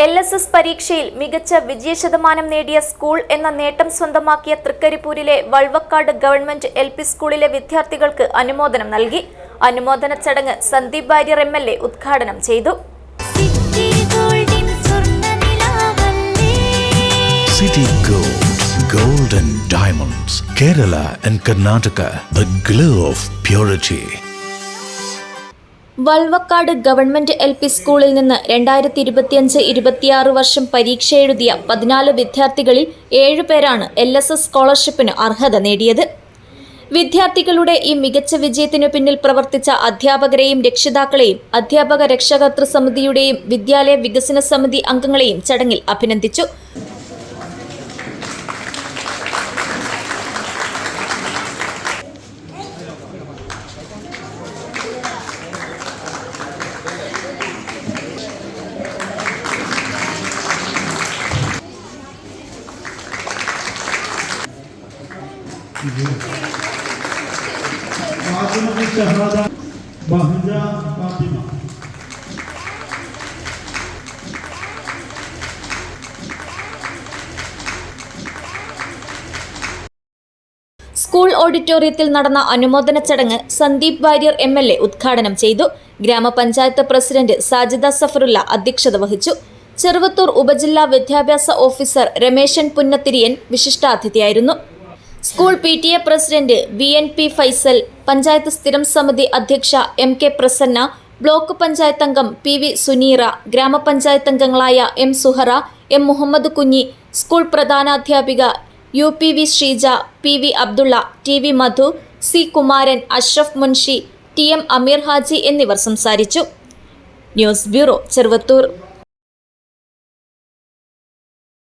LSS പരീക്ഷയിൽ മികച്ച വിജയശതമാനം നേടിയ സ്കൂൾ എന്ന നേട്ടം സ്വന്തമാക്കിയ തൃക്കരിപ്പൂരിലെ വൾവക്കാട് ഗവൺമെന്റ് LP സ്കൂളിലെ വിദ്യാർത്ഥികൾക്ക് അനുമോദനം നൽകി. അനുമോദന ചടങ്ങ് സന്ദീപ് വാര്യർ MLA ഉദ്ഘാടനം ചെയ്തു. City Gold and Diamonds, Kerala and Karnataka, the glow of purity. Valvakkad government LP സ്കൂളിൽ നിന്ന് 2025-26 വർഷം പരീക്ഷ എഴുതിയ 14 വിദ്യാർത്ഥികളിൽ 7 പേരാണ് LSS സ്കോളർഷിപ്പിന് അർഹത നേടിയത്. വിദ്യാർത്ഥികളുടെ ഈ മികച്ച വിജയത്തിനു പിന്നിൽ പ്രവർത്തിച്ച അധ്യാപകരെയും രക്ഷിതാക്കളെയും അധ്യാപക രക്ഷാകർതൃ സമിതിയുടെയും വിദ്യാലയ വികസന സമിതി അംഗങ്ങളെയും ചടങ്ങിൽ അഭിനന്ദിച്ചു. സ്കൂൾ ഓഡിറ്റോറിയത്തിൽ നടന്ന അനുമോദന ചടങ്ങ് സന്ദീപ് വാര്യർ MLA ഉദ്ഘാടനം ചെയ്തു. ഗ്രാമപഞ്ചായത്ത് പ്രസിഡന്റ് സാജിദ സഫറുല്ല അധ്യക്ഷത വഹിച്ചു. ചെറുവത്തൂർ ഉപജില്ലാ വിദ്യാഭ്യാസ ഓഫീസർ രമേശൻ പുന്നത്തിരിയൻ വിശിഷ്ടാതിഥിയായിരുന്നു. School PTA president VNP Faisal, panchayat സ്ഥിരം സമിതി അധ്യക്ഷ MK പ്രസന്ന, ബ്ലോക്ക് പഞ്ചായത്ത് അംഗം PV സുനീറ, ഗ്രാമപഞ്ചായത്ത് അംഗങ്ങളായ M Suhara, M Muhammad Kunhi, school പ്രധാനാധ്യാപിക UPV Sreeja, PV Abdulla, TV Madhu, C Kumaran, Ashraf Munshi, TM Ameer Haji എന്നിവർ സംസാരിച്ചു. News bureau, Cheruvathur.